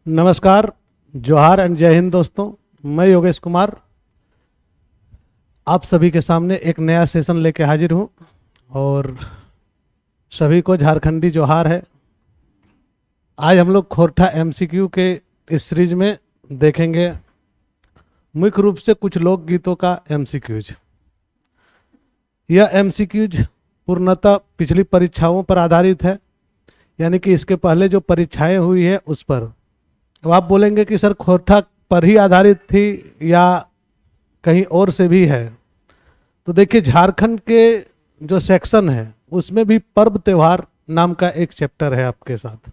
नमस्कार, जोहार एंड जय हिंद दोस्तों। मैं योगेश कुमार आप सभी के सामने एक नया सेशन लेके हाजिर हूँ और सभी को झारखंडी जोहार है। आज हम लोग खोरठा एमसीक्यू के इस सीरीज में देखेंगे मुख्य रूप से कुछ लोकगीतों का एमसीक्यूज। यह एमसीक्यूज पूर्णतः पिछली परीक्षाओं पर आधारित है, यानी कि इसके पहले जो परीक्षाएं हुई है उस पर। अब आप बोलेंगे कि सर खोरठा पर ही आधारित थी या कहीं और से भी है। तो देखिए, झारखंड के जो सेक्शन है उसमें भी पर्व त्योहार नाम का एक चैप्टर है आपके साथ।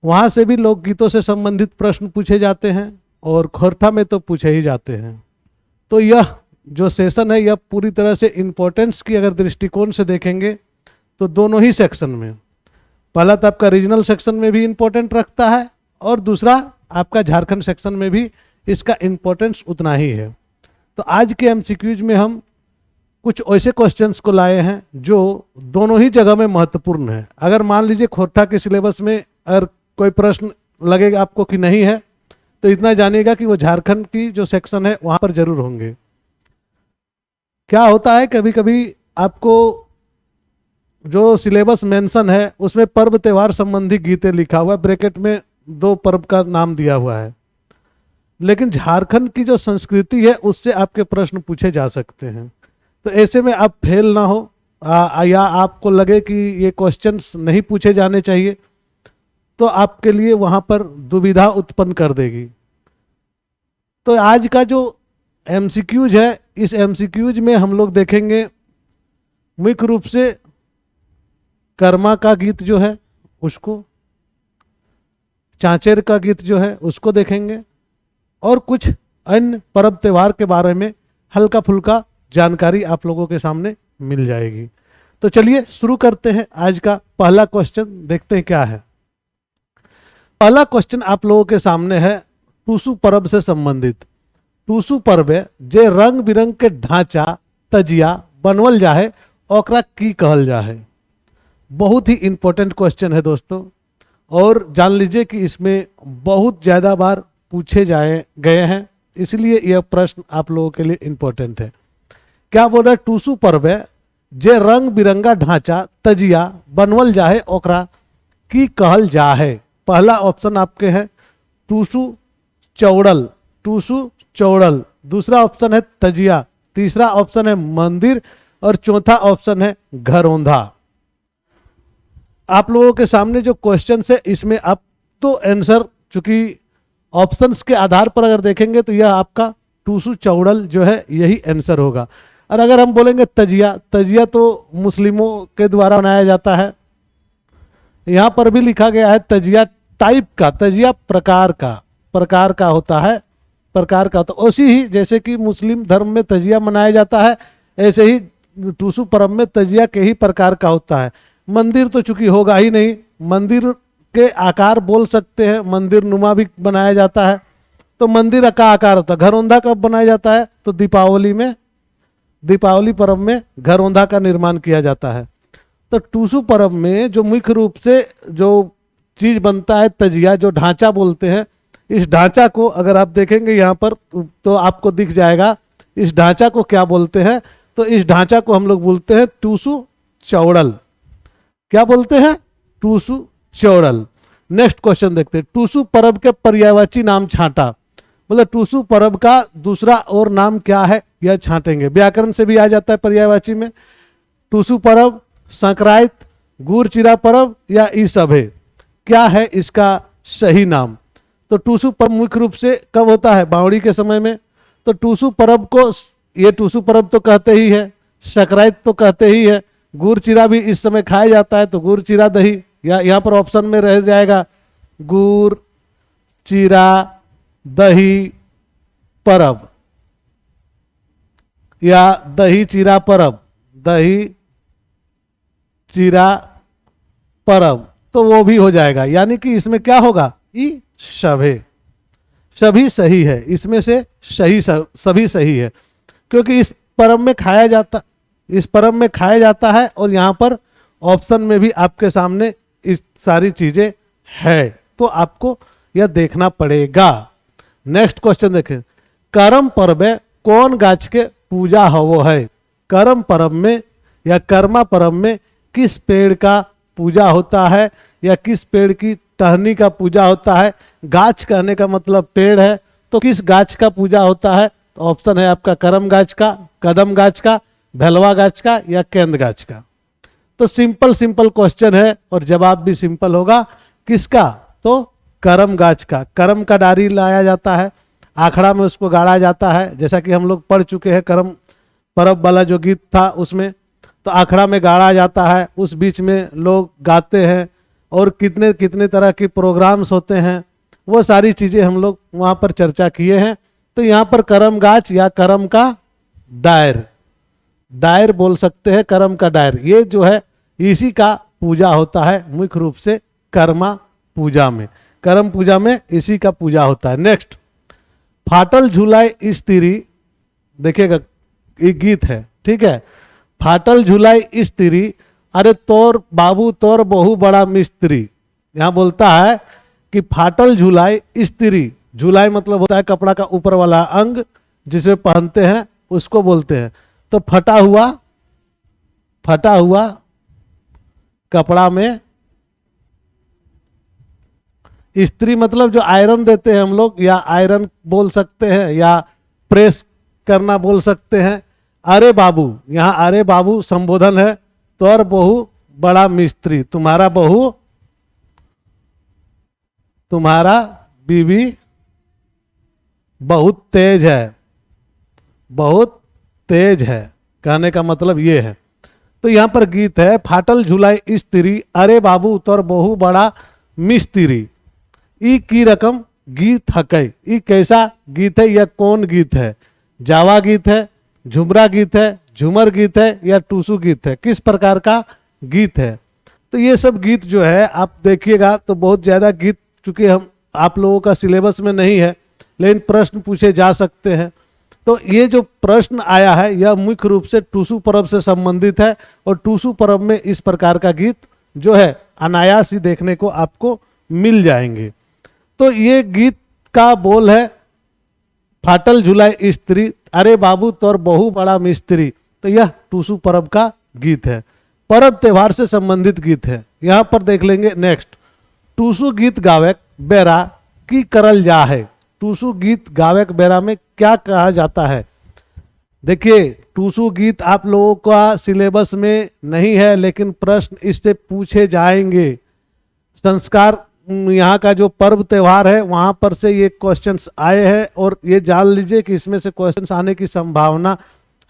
वहाँ से भी लोकगीतों से संबंधित प्रश्न पूछे जाते हैं और खोरठा में तो पूछे ही जाते हैं। तो यह जो सेशन है यह पूरी तरह से इम्पोर्टेंस की अगर दृष्टिकोण से देखेंगे तो दोनों ही सेक्शन में, पहला तो आपका रीजनल सेक्शन में भी इम्पोर्टेंट रखता है और दूसरा आपका झारखंड सेक्शन में भी इसका इम्पोर्टेंस उतना ही है। तो आज के एमसीक्यूज में हम कुछ ऐसे क्वेश्चंस को लाए हैं जो दोनों ही जगह में महत्वपूर्ण है। अगर मान लीजिए खोरठा के सिलेबस में अगर कोई प्रश्न लगेगा आपको कि नहीं है, तो इतना जानिएगा कि वो झारखंड की जो सेक्शन है वहाँ पर जरूर होंगे। क्या होता है, कभी कभी आपको जो सिलेबस मेंशन है उसमें पर्व त्योहार संबंधी गीतें लिखा हुआ है, ब्रैकेट में 2 पर्व का नाम दिया हुआ है, लेकिन झारखंड की जो संस्कृति है उससे आपके प्रश्न पूछे जा सकते हैं। तो ऐसे में आप फेल ना हो या आपको लगे कि ये क्वेश्चंस नहीं पूछे जाने चाहिए, तो आपके लिए वहाँ पर दुविधा उत्पन्न कर देगी। तो आज का जो एमसीक्यूज है, इस एमसीक्यूज में हम लोग देखेंगे मुख्य रूप से कर्मा का गीत जो है उसको, चांचेर का गीत जो है उसको देखेंगे और कुछ अन्य पर्व त्योहार के बारे में हल्का फुल्का जानकारी आप लोगों के सामने मिल जाएगी। तो चलिए शुरू करते हैं। आज का पहला क्वेश्चन देखते हैं क्या है। पहला क्वेश्चन आप लोगों के सामने है टूसू पर्व से संबंधित। टूसू पर्व जे रंग बिरंग के ढांचा तजिया बनवल जाए ओकरा की कहल जाए। बहुत ही इंपॉर्टेंट क्वेश्चन है दोस्तों, और जान लीजिए कि इसमें बहुत ज़्यादा बार पूछे गए हैं, इसलिए यह प्रश्न आप लोगों के लिए इंपॉर्टेंट है। क्या बोल रहा है, टूसू पर्व जे रंग बिरंगा ढांचा तजिया बनवल जाए ओकरा की कहल जाए। पहला ऑप्शन आपके है टूसू चौड़ल, टूसू चौड़ल। दूसरा ऑप्शन है तजिया, तीसरा ऑप्शन है मंदिर और चौथा ऑप्शन है घरौंधा। आप लोगों के सामने जो क्वेश्चन है इसमें आप तो आंसर, चूंकि ऑप्शंस के आधार पर अगर देखेंगे तो यह आपका टूसू चौड़ल जो है यही आंसर होगा। और अगर हम बोलेंगे तजिया, तजिया तो मुस्लिमों के द्वारा बनाया जाता है। यहाँ पर भी लिखा गया है तजिया टाइप का, तजिया प्रकार का होता है, प्रकार का। तो उसी ही जैसे कि मुस्लिम धर्म में तजिया मनाया जाता है, ऐसे ही टूसू पर्व में तजिया के ही प्रकार का होता है। मंदिर तो चूंकि होगा ही नहीं, मंदिर के आकार बोल सकते हैं, मंदिर नुमा भी बनाया जाता है, तो मंदिर का आकार होता है। घरौंधा कब बनाया जाता है, तो दीपावली में, दीपावली पर्व में घरौंधा का निर्माण किया जाता है। तो टूसू पर्व में जो मुख्य रूप से जो चीज बनता है तजिया, जो ढांचा बोलते हैं, इस ढांचा को अगर आप देखेंगे यहाँ पर तो आपको दिख जाएगा इस ढांचा को क्या बोलते हैं। तो इस ढांचा को हम लोग बोलते हैं टूसू चौड़ल। क्या बोलते हैं, टूसू चौड़ल। नेक्स्ट क्वेश्चन देखते हैं, टूसू पर्व के पर्यायवाची नाम छांटा। मतलब टूसू पर्व का दूसरा और नाम क्या है यह छांटेंगे। व्याकरण से भी आ जाता है पर्यायवाची में। टूसू पर्व, संक्रांत, गुड़ चिरा पर्व या ई सब है, क्या है इसका सही नाम। तो टूसू पर्व मुख्य रूप से कब होता है, बावड़ी के समय में। तो टूसू पर्व को, ये टूसू पर्व तो कहते ही है, संक्रांत तो कहते ही है, गुड़ चिरा भी इस समय खाया जाता है, तो गुड़ चिरा दही, या यहाँ पर ऑप्शन में रह जाएगा गुड़ चिरा दही परब या दही चिरा परब, दही चिरा परब, तो वो भी हो जाएगा। यानी कि इसमें क्या होगा, ई सभे, सभी सही है, इसमें से सही सभी सही है, क्योंकि इस पर्व में खाया जाता है और यहाँ पर ऑप्शन में भी आपके सामने इस सारी चीजें है। तो आपको यह देखना पड़ेगा। नेक्स्ट क्वेश्चन देखें, करम पर्व में कौन गाछ के पूजा होवो है? करम पर्व में या कर्मा पर्व में किस पेड़ का पूजा होता है या किस पेड़ की टहनी का पूजा होता है? गाछ कहने का मतलब पेड़ है, तो किस गाछ का पूजा होता है? तो ऑप्शन है आपका करम गाछ का, कदम गाछ का, भैलवा गाछ का या केंद गाछ का। तो सिंपल क्वेश्चन है और जवाब भी सिंपल होगा। किसका? तो करम गाछ का। करम का डारी लाया जाता है, आखड़ा में उसको गाड़ा जाता है, जैसा कि हम लोग पढ़ चुके हैं करम पर्व वाला जो गीत था उसमें। तो आखड़ा में गाड़ा जाता है, उस बीच में लोग गाते हैं और कितने कितने तरह के प्रोग्राम्स होते हैं, वो सारी चीज़ें हम लोग वहाँ पर चर्चा किए हैं। तो यहाँ पर करम गाछ या करम का डायर, डायर बोल सकते हैं, करम का डायर, ये जो है इसी का पूजा होता है मुख्य रूप से कर्मा पूजा में, करम पूजा में इसी का पूजा होता है। नेक्स्ट, फाटल झूलाए स्त्री, देखिएगा ये गीत है, ठीक है। फाटल झूलाए स्त्री, अरे तोर बाबू तोर बहु बड़ा मिस्त्री। यहाँ बोलता है कि फाटल झूलाए स्त्री, झूलाए मतलब होता है कपड़ा का ऊपर वाला अंग जिसमें पहनते हैं, उसको बोलते हैं। तो फटा हुआ कपड़ा में स्त्री मतलब जो आयरन देते हैं हम लोग, या आयरन बोल सकते हैं या प्रेस करना बोल सकते हैं। अरे बाबू, यहाँ अरे बाबू संबोधन है, तोर बहु बड़ा मिस्त्री, तुम्हारा बहू, तुम्हारा बीवी बहुत तेज है, बहुत तेज है, कहने का मतलब ये है। तो यहाँ पर गीत है, फाटल झुलाई स्त्री, अरे बाबू तोर बहु बड़ा मिस्त्री। ई की रकम गीत हकई, ई कैसा गीत है या कौन गीत है? जावा गीत है, झुमरा गीत है, झूमर गीत है या टूसू गीत है? किस प्रकार का गीत है? तो ये सब गीत जो है आप देखिएगा तो बहुत ज़्यादा गीत, चूंकि हम आप लोगों का सिलेबस में नहीं है, लेकिन प्रश्न पूछे जा सकते हैं। तो ये जो प्रश्न आया है यह मुख्य रूप से टूसू पर्व से संबंधित है, और टूसू पर्व में इस प्रकार का गीत जो है अनायास ही देखने को आपको मिल जाएंगे। तो ये गीत का बोल है, फाटल झुलाई स्त्री, अरे बाबू तोर बहु बड़ा मिस्त्री। तो यह टूसू पर्व का गीत है, पर्व त्योहार से संबंधित गीत है। यहाँ पर देख लेंगे। नेक्स्ट, टूसू गीत गावेक बेरा की करल जा है। टूसू गीत गावेक बेरा में क्या कहा जाता है? देखिए, टूसू गीत आप लोगों का सिलेबस में नहीं है, लेकिन प्रश्न इससे पूछे जाएंगे। संस्कार यहाँ का जो पर्व त्योहार है वहाँ पर से ये क्वेश्चंस आए हैं, और ये जान लीजिए कि इसमें से क्वेश्चंस आने की संभावना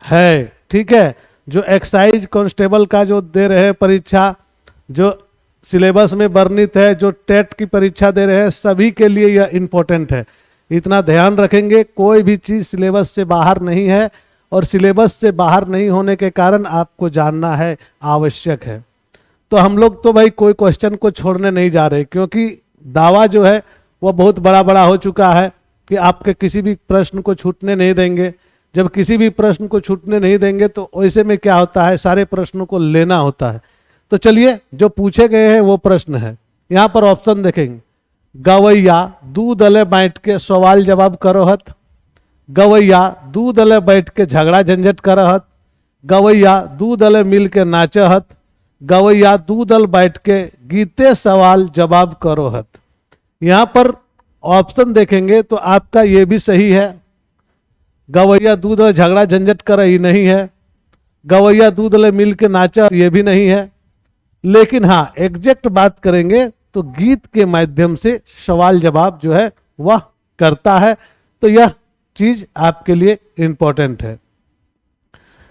है, ठीक है। जो एक्साइज कांस्टेबल का जो दे रहे हैं परीक्षा, जो सिलेबस में वर्णित है, जो टेट की परीक्षा दे रहे हैं, सभी के लिए यह इम्पोर्टेंट है। इतना ध्यान रखेंगे, कोई भी चीज़ सिलेबस से बाहर नहीं है, और सिलेबस से बाहर नहीं होने के कारण आपको जानना है, आवश्यक है। तो हम लोग तो भाई कोई क्वेश्चन को छोड़ने नहीं जा रहे, क्योंकि दावा जो है वह बहुत बड़ा हो चुका है कि आपके किसी भी प्रश्न को छूटने नहीं देंगे। जब किसी भी प्रश्न को छूटने नहीं देंगे तो वैसे में क्या होता है, सारे प्रश्नों को लेना होता है। तो चलिए, जो पूछे गए हैं वो प्रश्न है। यहाँ पर ऑप्शन देखेंगे, गवैया दूध अले बैठ के सवाल जवाब करहत, गवैया दूध अले बैठ के झगड़ा झंझट करहत, गवैया दूध अले मिल के नाचहत, गवैया दूध अल बैठ के गीते सवाल जवाब करोहत। यहाँ पर ऑप्शन देखेंगे तो आपका ये भी सही है, गवैया दूध अल झगड़ा झंझट कर ही नहीं है, गवैया दूध अल मिल के नाचा ये भी नहीं है। लेकिन हाँ, एग्जैक्ट बात करेंगे तो गीत के माध्यम से सवाल जवाब जो है वह करता है। तो यह चीज आपके लिए इंपॉर्टेंट है।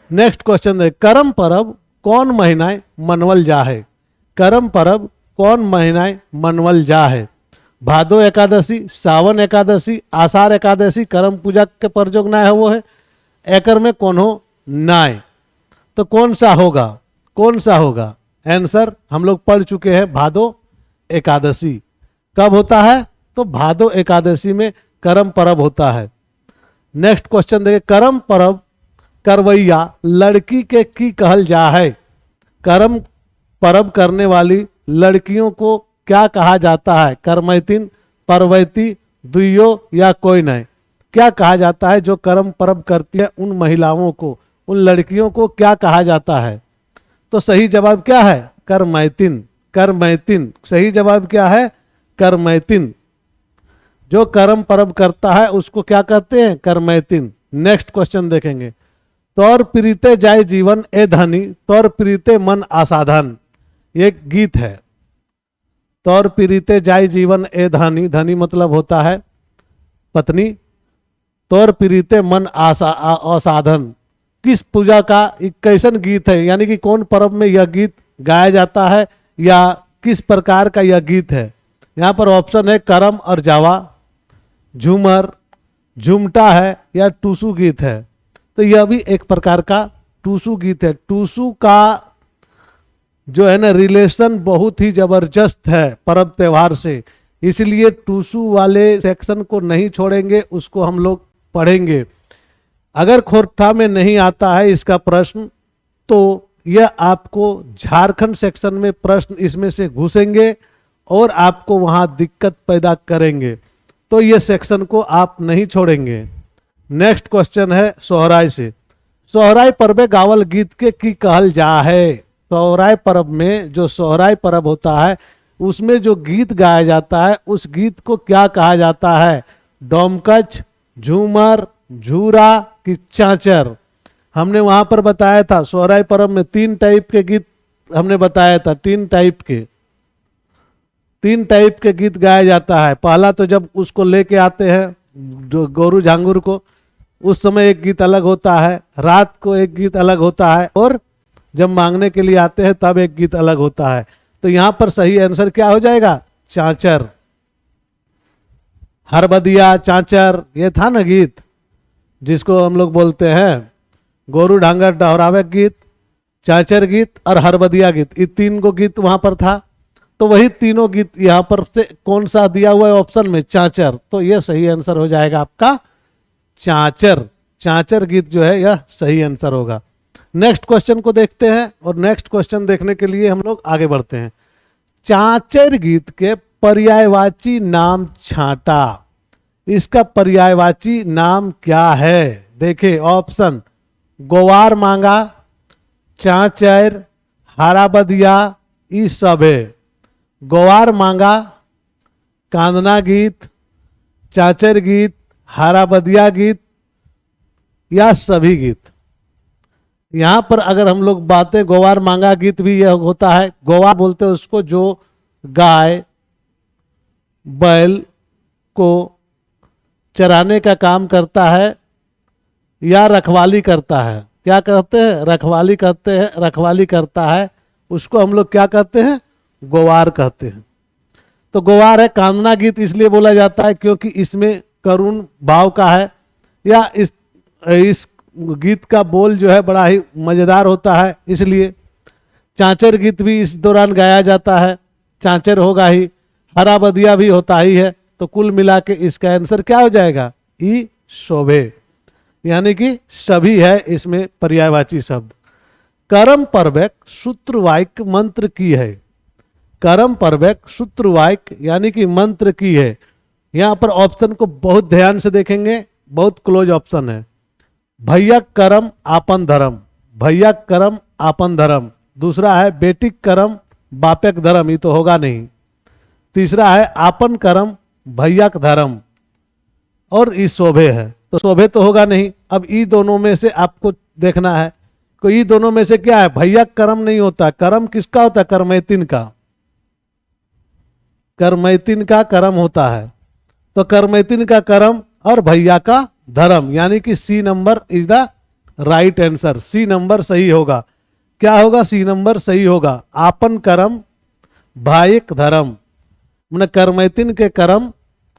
नेक्स्ट क्वेश्चन है, करम पर्व कौन महीनाएं मनवल जा है? करम पर्व कौन महीनाएं मनवल जा है? भादो एकादशी, सावन एकादशी, आषाढ़ एकादशी करम पूजा के पर जो नाय है वो है, एकर में कौन हो नाय? तो कौन सा होगा, कौन सा होगा? आंसर हम लोग पढ़ चुके हैं, भादो एकादशी। कब होता है? तो भादो एकादशी में करम पर्व होता है। नेक्स्ट क्वेश्चन देखिए, करम पर्व करवैया लड़की के की कहल जा है? करम पर्व करने वाली लड़कियों को क्या कहा जाता है? कर्मैतिन, परवैती, दुइयो या कोई नहीं? क्या कहा जाता है जो कर्म परब करती है उन महिलाओं को, उन लड़कियों को क्या कहा जाता है? तो सही जवाब क्या है? कर्मैतिन। कर्मैतिन सही जवाब क्या है? कर्मैतिन। जो कर्म परब करता है उसको क्या कहते हैं? कर्मैतिन। नेक्स्ट क्वेश्चन देखेंगे। तौर प्रीते जाय जीवन ए धनी, तौर प्रीते मन आसाधन। ये एक गीत है। तौर प्रीते जाय जीवन ए धनी, धनी मतलब होता है पत्नी। तौर प्रीते मन असाधन, किस पूजा का एक कैसन गीत है, यानी कि कौन पर्व में यह गीत गाया जाता है या किस प्रकार का यह गीत है? यहाँ पर ऑप्शन है करम और जावा, झूमर, झुमटा है या टूसू गीत है। तो यह भी एक प्रकार का टूसू गीत है। टूसू का जो है ना रिलेशन बहुत ही जबरदस्त है पर्व त्योहार से, इसलिए टूसू वाले सेक्शन को नहीं छोड़ेंगे, उसको हम लोग पढ़ेंगे। अगर खोरठा में नहीं आता है इसका प्रश्न तो यह आपको झारखंड सेक्शन में प्रश्न इसमें से घुसेंगे और आपको वहां दिक्कत पैदा करेंगे, तो ये सेक्शन को आप नहीं छोड़ेंगे। नेक्स्ट क्वेश्चन है सोहराय से। सोहराय पर्व गावल गीत के की कहल जा है? सोहराय पर्व में जो सोहराय पर्व होता है उसमें जो गीत गाया जाता है उस गीत को क्या कहा जाता है? डोमकच, झूमर, झूरा कि चांचर? हमने वहां पर बताया था सोहराय पर्व में 3 टाइप के गीत हमने बताया था। 3 टाइप के गीत गाया जाता है। पहला तो जब उसको लेके आते हैं जो गोरू झांगुर को, उस समय एक गीत अलग होता है, रात को एक गीत अलग होता है, और जब मांगने के लिए आते हैं तब एक गीत अलग होता है। तो यहां पर सही आंसर क्या हो जाएगा? चांचर। हरबदिया, चांचर, ये था ना गीत जिसको हम लोग बोलते हैं गोरू ढांगर डहरावे गीत, चांचर गीत और हरबदिया गीत। ये 3 को गीत वहां पर था, तो वही तीनों गीत यहाँ पर से कौन सा दिया हुआ है ऑप्शन में? चांचर। तो यह सही आंसर हो जाएगा आपका चांचर। चांचर गीत जो है यह सही आंसर होगा। नेक्स्ट क्वेश्चन को देखते हैं, और नेक्स्ट क्वेश्चन देखने के लिए हम लोग आगे बढ़ते हैं। चांचर गीत के पर्यायवाची नाम छांटा, इसका पर्यायवाची नाम क्या है? देखिए ऑप्शन गोवार मांगा, चांचर, हाराबदिया, ई सब है। गोवार मांगा, कांदना गीत, चांचर गीत, हाराबदिया गीत या सभी गीत? यहां पर अगर हम लोग बातें, गोवार मांगा गीत भी यह होता है। गोवार बोलते हैं उसको जो गाय बैल को चराने का काम करता है या रखवाली करता है। क्या कहते हैं? रखवाली करते हैं, रखवाली करता है, उसको हम लोग क्या कहते हैं? गोवार कहते हैं। तो गोवार है। कांदना गीत इसलिए बोला जाता है क्योंकि इसमें करुण भाव का है, या इस गीत का बोल जो है बड़ा ही मजेदार होता है, इसलिए। चांचर गीत भी इस दौरान गाया जाता है, चांचर होगा ही। हराबदिया भी होता ही है। तो कुल मिला के इसका आंसर क्या हो जाएगा? ई शोभे, यानी कि सभी है इसमें पर्यायवाची शब्द। करम पर्वक सूत्रवाक्य मंत्र की है। करम पर्वक सूत्रवाक्य यानी कि मंत्र की है। यहां पर ऑप्शन को बहुत ध्यान से देखेंगे, बहुत क्लोज ऑप्शन है। भैया करम आपन धर्म, भैया करम आपन धर्म। दूसरा है बेटी करम बापेक धर्म, ये तो होगा नहीं। तीसरा है आपन करम भैया धर्म, और ई शोभे है, तो शोभे तो होगा नहीं। अब ई दोनों में से आपको देखना है, तो ई दोनों में से क्या है? भैया करम नहीं होता। करम किसका होता है? करमैतिन का, करमैतिन का करम होता है। तो करमैतिन का करम और भैया का धर्म, यानी कि C number is the right answer. C number सही होगा। क्या होगा? सी नंबर सही होगा। आपन करम भाइक धर्म, मैंने करमैतिन के करम,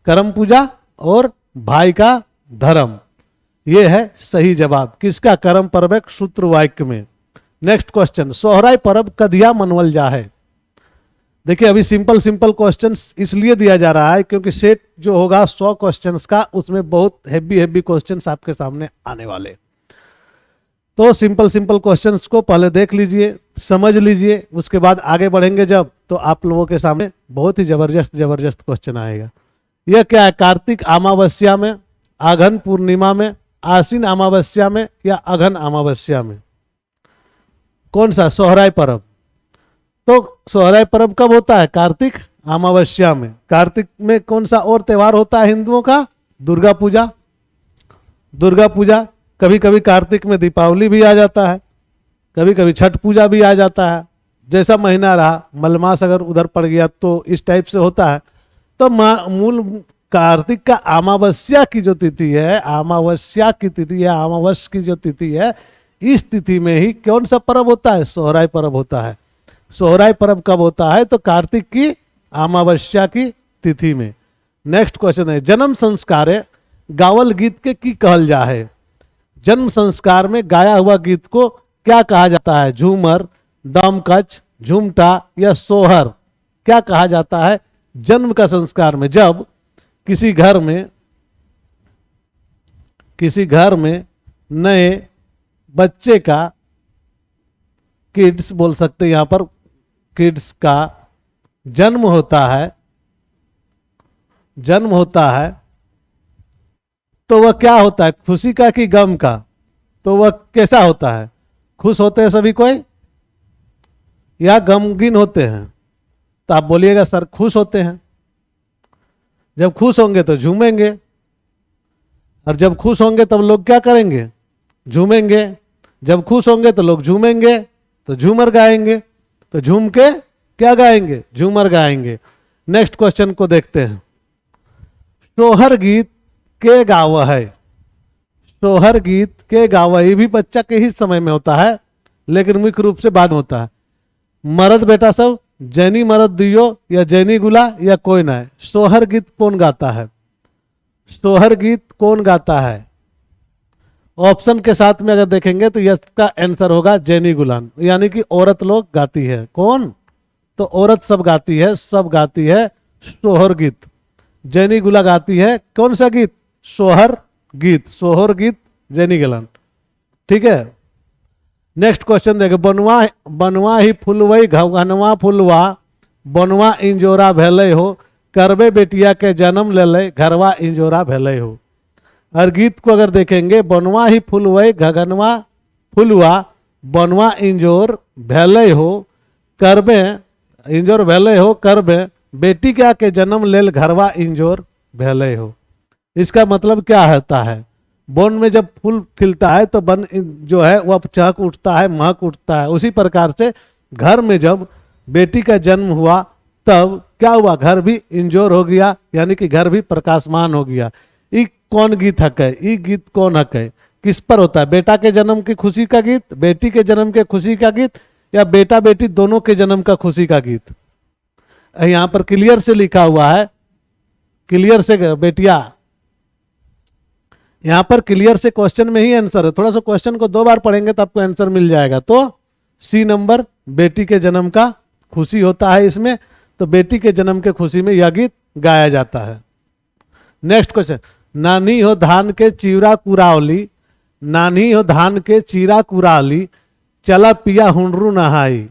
करम पूजा, और भाई का धर्म, ये है सही जवाब। किसका? करम पर्वक सूत्र वाक्य में। नेक्स्ट क्वेश्चन, सोहराय पर्व कदिया मनवल जा है। देखिए अभी सिंपल क्वेश्चंस इसलिए दिया जा रहा है क्योंकि सेट जो होगा 100 क्वेश्चंस का, उसमें बहुत हैवी क्वेश्चंस आपके सामने आने वाले। तो सिंपल सिंपल क्वेश्चंस को पहले देख लीजिए, समझ लीजिए, उसके बाद आगे बढ़ेंगे जब, तो आप लोगों के सामने बहुत ही जबरदस्त जबरदस्त क्वेश्चन आएगा। यह क्या है? कार्तिक अमावस्या में, आघन पूर्णिमा में, आश्विन अमावस्या में या अघन अमावस्या में? कौन सा? सोहराय पर्व। तो सोहराय पर्व कब होता है? कार्तिक अमावस्या में। कार्तिक में कौन सा और त्यौहार होता है हिंदुओं का? दुर्गा पूजा। दुर्गा पूजा, कभी कभी कार्तिक में दीपावली भी आ जाता है, कभी कभी छठ पूजा भी आ जाता है, जैसा महीना रहा, मलमास अगर उधर पड़ गया तो इस टाइप से होता है। तो मूल कार्तिक का अमावस्या की जो तिथि है, अमावस्या की तिथि है, अमावस की जो तिथि है, इस तिथि में ही कौन सा पर्व होता है? सोहराय पर्व होता है। सोहराय पर्व कब होता है? तो कार्तिक की अमावस्या की तिथि में। नेक्स्ट क्वेश्चन है, जन्म संस्कारे गावल गीत के की कहल जा है? जन्म संस्कार में गाया हुआ गीत को क्या कहा जाता है? झूमर, डमकच, झूमटा या सोहर? क्या कहा जाता है जन्म का संस्कार में? जब किसी घर में नए बच्चे का, किड्स बोल सकते हैं यहां पर, किड्स का जन्म होता है, तो वह क्या होता है? खुशी का कि गम का? तो वह कैसा होता है? खुश होते हैं सभी कोई या गमगीन होते हैं? तो आप बोलिएगा सर खुश होते हैं। जब खुश होंगे तो झूमेंगे, और जब खुश होंगे तब लोग क्या करेंगे? झूमेंगे। जब खुश होंगे तो लोग झूमेंगे, तो झूमर गाएंगे, तो झूम के क्या गाएंगे? झूमर गाएंगे। नेक्स्ट क्वेश्चन को देखते हैं। सोहर गीत के गाव है? सोहर गीत के गाव, ये भी बच्चा के ही समय में होता है, लेकिन मुख्य रूप से बाद में होता है। मर्द बेटा सब, जैनी मर्द दियो या जैनी गुला या कोई ना है? सोहर गीत कौन गाता है? सोहर गीत कौन गाता है? ऑप्शन के साथ में अगर देखेंगे तो इसका आंसर होगा जैनी गुलान, यानी कि औरत लोग गाती है। कौन? तो औरत सब गाती है, सब गाती है सोहर गीत। जैनी गुला गाती है कौन सा गीत? सोहर गीत। सोहर गीत जैनी गुलान। ठीक है, नेक्स्ट क्वेश्चन देखे। बनवा ही फुलवई घनवा फुलवा, बनवा इंजोरा भेले हो, करबे बेटिया के जन्म ले ले, घरवा इंजोरा भेले हो। और गीत को अगर देखेंगे, बनवा ही फुलवई घनवा फुलवा, बनवा इंजोर भेले हो, करबे इंजोर भेले हो, करबे बेटी क्या के जन्म लेल, घरवा इंजोर भेले हो। इसका मतलब क्या होता है? वन में जब फूल खिलता है तो वन जो है वह चहक उठता है, महक उठता है। उसी प्रकार से घर में जब बेटी का जन्म हुआ तब क्या हुआ? घर भी इंजोर हो गया, यानी कि घर भी प्रकाशमान हो गया। ये कौन गीत हक है? ये गीत कौन हक है? किस पर होता है? बेटा के जन्म की खुशी का गीत, बेटी के जन्म के खुशी का गीत, या बेटा बेटी दोनों के जन्म का खुशी का गीत? यहां पर क्लियर से लिखा हुआ है, क्लियर से बेटिया, यहां पर क्लियर से क्वेश्चन में ही आंसर है। थोड़ा सा क्वेश्चन को दो बार पढ़ेंगे तो आपको आंसर मिल जाएगा। तो सी नंबर, बेटी के जन्म का खुशी होता है इसमें, तो बेटी के जन्म के खुशी में यह गीत गाया जाता है। नेक्स्ट क्वेश्चन, नानी हो धान के चीरा कुरावली, नानी हो धान के चीरा कुरावली, चला पिया हुंडरू नहाई।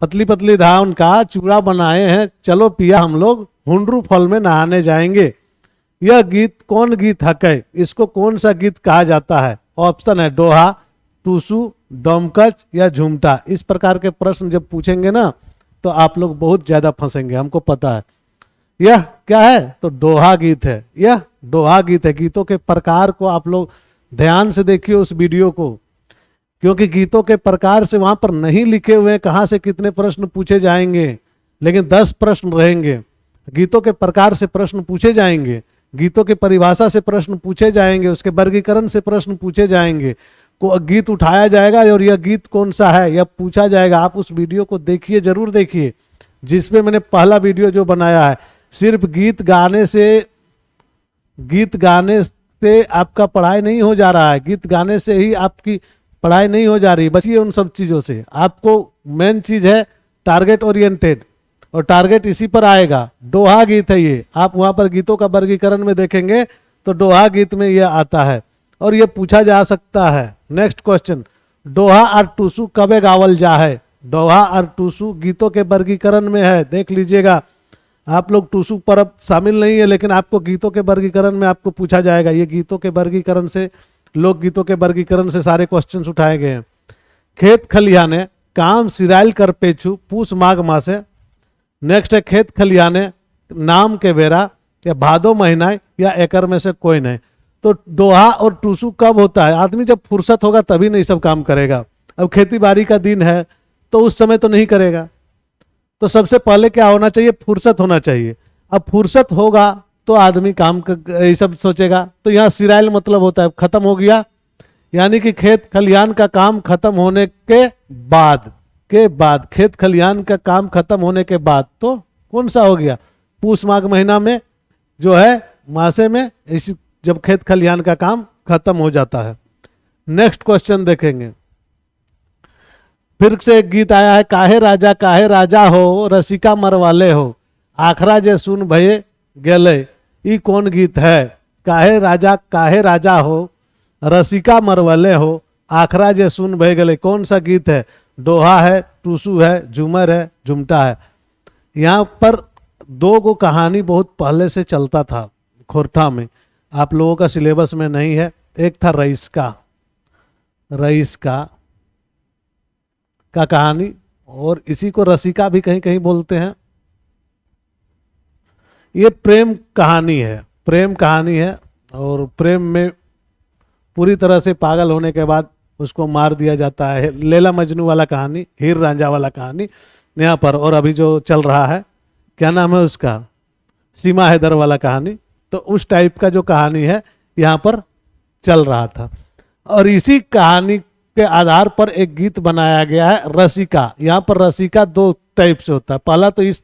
पतली पतली धान का चूड़ा बनाए हैं, चलो पिया हम लोग हुंडरू फल में नहाने जाएंगे। यह गीत कौन गीत हक है? इसको कौन सा गीत कहा जाता है? ऑप्शन है दोहा, टूसू, डोमकच या झूमटा। इस प्रकार के प्रश्न जब पूछेंगे ना तो आप लोग बहुत ज्यादा फंसेंगे, हमको पता है। यह क्या है? तो दोहा गीत है। यह दोहा गीत है। गीतों के प्रकार को आप लोग ध्यान से देखिए उस वीडियो को, क्योंकि गीतों के प्रकार से वहां पर नहीं लिखे हुए कहां से कितने प्रश्न पूछे जाएंगे, लेकिन 10 प्रश्न रहेंगे। गीतों के प्रकार से प्रश्न पूछे जाएंगे, गीतों की परिभाषा से प्रश्न पूछे जाएंगे, उसके वर्गीकरण से प्रश्न पूछे जाएंगे, को गीत उठाया जाएगा और यह गीत कौन सा है यह पूछा जाएगा। आप उस वीडियो को देखिए, जरूर देखिए, जिसमें मैंने पहला वीडियो जो बनाया है। सिर्फ गीत गाने से आपका पढ़ाई नहीं हो जा रहा है, गीत गाने से ही आपकी पढ़ाई नहीं हो जा रही। बचिए उन सब चीजों से। आपको मेन चीज है टारगेट ओरिएंटेड, और टारगेट इसी पर आएगा। दोहा गीत है ये। आप वहां पर गीतों का वर्गीकरण में देखेंगे तो दोहा गीत में यह आता है। और ये पूछा जा सकता है। नेक्स्ट क्वेश्चन, दोहा और टूसू कबे गावल जा है? दोहा और टूसू गीतों के वर्गीकरण में है, देख लीजिएगा। आप लोग टूसू पर अब शामिल नहीं है, लेकिन आपको गीतों के वर्गीकरण में आपको पूछा जाएगा। ये गीतों के वर्गीकरण से, लोक गीतों के वर्गीकरण से सारे क्वेश्चंस उठाए गए हैं। खेत खलिहाने काम सिराइल कर पेछू पूस माघ मासे। नेक्स्ट है खेत खलिहाने नाम के बेरा या भादो महीना या एकर में से कोई नहीं। तो दोहा और टूसू कब होता है? आदमी जब फुर्सत होगा तभी नहीं सब काम करेगा। अब खेती बाड़ी का दिन है तो उस समय तो नहीं करेगा। तो सबसे पहले क्या होना चाहिए? फुर्सत होना चाहिए। अब फुर्सत होगा तो आदमी काम ये सब सोचेगा। तो यहाँ सिराइल मतलब होता है खत्म हो गया, यानी कि खेत खलिहान का काम खत्म होने के बाद खेत खलिहान का काम खत्म होने के बाद, तो कौन सा हो गया? पूस माघ महीना में जो है मासे में, इस जब खेत खलिहान का काम खत्म हो जाता है। नेक्स्ट क्वेश्चन देखेंगे। फिर से एक गीत आया है, काहे राजा हो रसिका मरवाले हो आखरा जे सुन भये गेले। ई कौन गीत है? काहे राजा हो रसिका मरवाले हो आखरा जे सुन भये गेले, कौन सा गीत है? दोहा है, टूसू है, झूमर है, झुमटा है। यहाँ पर दो गो कहानी बहुत पहले से चलता था खोरठा में, आप लोगों का सिलेबस में नहीं है। एक था रईस का कहानी, और इसी को रसिका भी कहीं कहीं बोलते हैं। ये प्रेम कहानी है और प्रेम में पूरी तरह से पागल होने के बाद उसको मार दिया जाता है। लैला मजनू वाला कहानी, हीर रांझा वाला कहानी यहाँ पर। और अभी जो चल रहा है, क्या नाम है उसका, सीमा हैदर वाला कहानी। तो उस टाइप का जो कहानी है यहाँ पर चल रहा था। और इसी कहानी के आधार पर एक गीत बनाया गया है, रसिका। यहाँ पर रसिका दो टाइप से होता है। पहला तो इस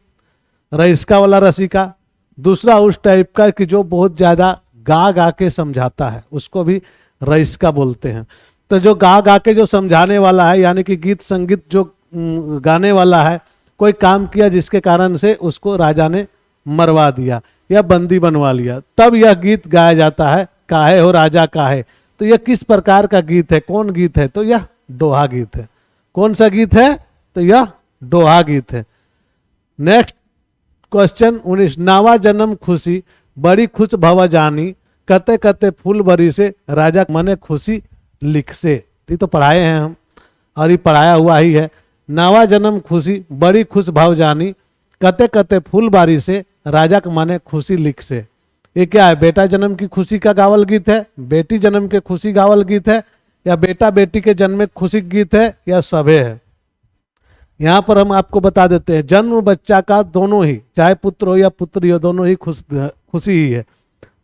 रईसका वाला रसिका, दूसरा उस टाइप का कि जो बहुत ज्यादा गा के समझाता है, उसको भी रईसका बोलते हैं। तो जो गा के जो समझाने वाला है, यानी कि गीत संगीत जो गाने वाला है, कोई काम किया जिसके कारण से उसको राजा ने मरवा दिया या बंदी बनवा लिया, तब यह गीत गाया जाता है, काहे हो राजा काहे। तो यह किस प्रकार का गीत है, कौन गीत है? तो यह दोहा गीत है। कौन सा गीत है? तो यह दोहा गीत है। नेक्स्ट क्वेश्चन 19, नावा जन्म खुशी बड़ी खुश भव जानी कते कते फूल बरी से राजा मने खुशी लिख से। ये तो पढ़ाए हैं हम और ये पढ़ाया हुआ ही है। नावा जन्म खुशी बड़ी खुश भव जानी कते कते फूल बारी से राजा के माने खुशी लिख से। ये क्या है? बेटा जन्म की खुशी का गावल गीत है, बेटी जन्म के खुशी गावल गीत है, या बेटा बेटी के जन्म में खुशी गीत है, या सभे है? यहाँ पर हम आपको बता देते हैं, जन्म बच्चा का दोनों ही, चाहे पुत्र हो या पुत्री हो, दोनों ही खुशी ही है।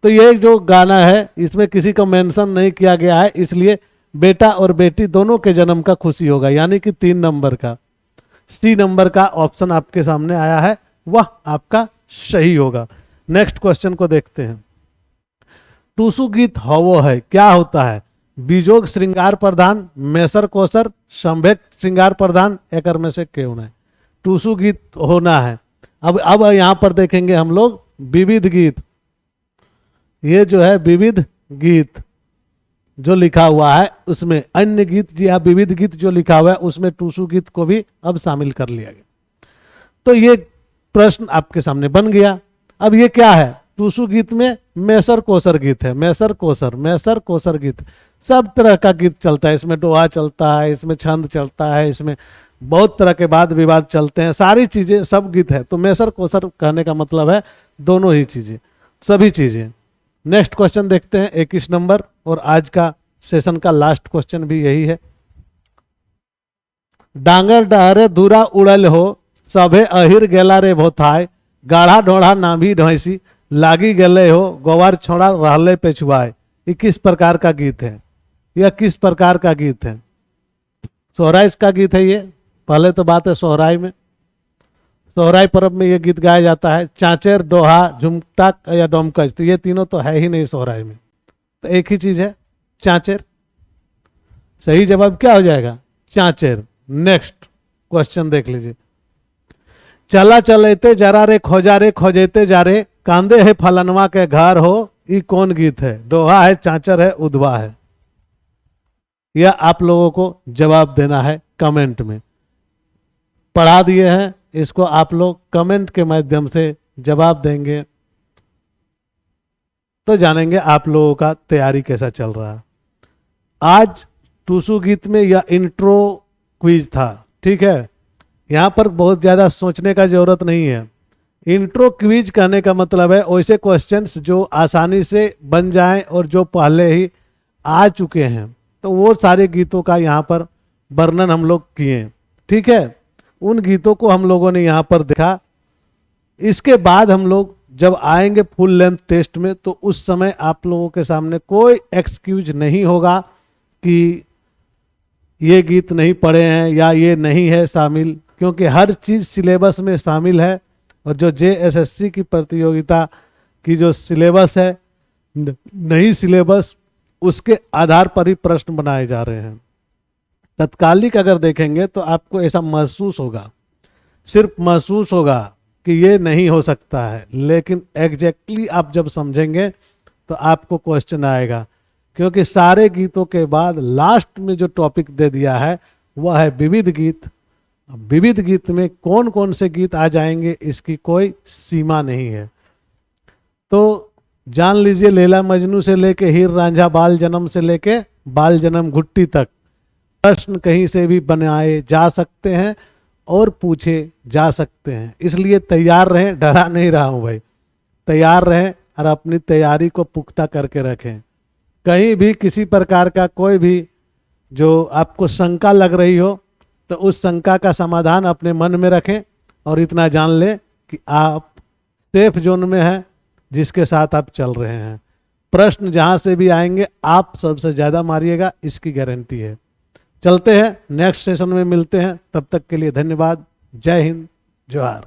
तो ये जो गाना है इसमें किसी का मेंशन नहीं किया गया है, इसलिए बेटा और बेटी दोनों के जन्म का खुशी होगा, यानी कि 3 नंबर का, सी नंबर का ऑप्शन आपके सामने आया है, वह आपका सही होगा। नेक्स्ट क्वेश्चन को देखते हैं। टूसू गीत हवो है, क्या होता है? बीजोग श्रृंगार प्रधान, मेसर कोसर, संभेक श्रृंगार प्रधान, एकर में से क्यों है? टूसू गीत होना है। अब यहाँ पर देखेंगे हम लोग विविध गीत। ये जो है विविध गीत जो लिखा हुआ है, उसमें अन्य गीत जी हाँ, विविध गीत जो लिखा हुआ है उसमें टूसू गीत को भी अब शामिल कर लिया गया। तो ये प्रश्न आपके सामने बन गया। अब ये क्या है? टूसू गीत में मेसर कोसर गीत है, मेसर कोसर गीत, सब तरह का गीत चलता है। इसमें दोहा चलता है, इसमें छंद चलता है, इसमें बहुत तरह के वाद विवाद चलते हैं, सारी चीजें सब गीत है। तो मेसर कोसर कहने का मतलब है दोनों ही चीजें, सभी चीजें। नेक्स्ट क्वेश्चन देखते हैं 21 नंबर, और आज का सेशन का लास्ट क्वेश्चन भी यही है। डांगर डहरे धूरा उड़ल हो सभे अहिर गेला रे भोथाय गाढ़ा ढोढ़ा नाभी ढोसी लागी गले हो गोवार छोड़ा रहले पे छुआए। ये किस प्रकार का गीत है? यह किस प्रकार का गीत है? सोहराई का गीत है ये। पहले तो बात है सोहराई में, सोहराई पर्व में ये गीत गाया जाता है। चाचेर, दोहा, झुमटा या डोमकच, तो ये तीनों तो है ही नहीं सोहराई में, तो एक ही चीज है चाचेर। सही जवाब क्या हो जाएगा? चाचेर। नेक्स्ट क्वेश्चन देख लीजिए। चला चलेते जरा रे खोजेते जा रे कांदे है फलनवा के घर हो, ये कौन गीत है? दोहा है, चाचर है, उधवा है? या आप लोगों को जवाब देना है कमेंट में। पढ़ा दिए हैं, इसको आप लोग कमेंट के माध्यम से जवाब देंगे तो जानेंगे आप लोगों का तैयारी कैसा चल रहा है। आज टूसू गीत में यह इंट्रो क्विज था, ठीक है। यहाँ पर बहुत ज़्यादा सोचने का जरूरत नहीं है। इंट्रो क्विज कहने का मतलब है वैसे क्वेश्चंस जो आसानी से बन जाएं और जो पहले ही आ चुके हैं, तो वो सारे गीतों का यहाँ पर वर्णन हम लोग किए, ठीक है। उन गीतों को हम लोगों ने यहाँ पर देखा। इसके बाद हम लोग जब आएंगे फुल लेंथ टेस्ट में, तो उस समय आप लोगों के सामने कोई एक्सक्यूज नहीं होगा कि ये गीत नहीं पढ़े हैं या ये नहीं है शामिल, क्योंकि हर चीज़ सिलेबस में शामिल है। और जो JSSC की प्रतियोगिता की जो सिलेबस है, नई सिलेबस, उसके आधार पर ही प्रश्न बनाए जा रहे हैं। तत्कालिक अगर देखेंगे तो आपको ऐसा महसूस होगा, सिर्फ महसूस होगा कि ये नहीं हो सकता है, लेकिन एग्जैक्टली आप जब समझेंगे तो आपको क्वेश्चन आएगा, क्योंकि सारे गीतों के बाद लास्ट में जो टॉपिक दे दिया है वह है विविध गीत। विविध गीत में कौन कौन से गीत आ जाएंगे इसकी कोई सीमा नहीं है। तो जान लीजिए, लैला मजनू से लेके हीर रांझा बाल जन्म से लेके बाल जन्म घुट्टी तक प्रश्न कहीं से भी बनाए जा सकते हैं और पूछे जा सकते हैं। इसलिए तैयार रहें, डरा नहीं रहा हूं भाई, तैयार रहें और अपनी तैयारी को पुख्ता करके रखें। कहीं भी किसी प्रकार का कोई भी जो आपको शंका लग रही हो तो उस शंका का समाधान अपने मन में रखें और इतना जान लें कि आप सेफ जोन में हैं जिसके साथ आप चल रहे हैं। प्रश्न जहां से भी आएंगे आप सबसे ज़्यादा मारिएगा, इसकी गारंटी है। चलते हैं, नेक्स्ट सेशन में मिलते हैं। तब तक के लिए धन्यवाद। जय हिंद, जोहार।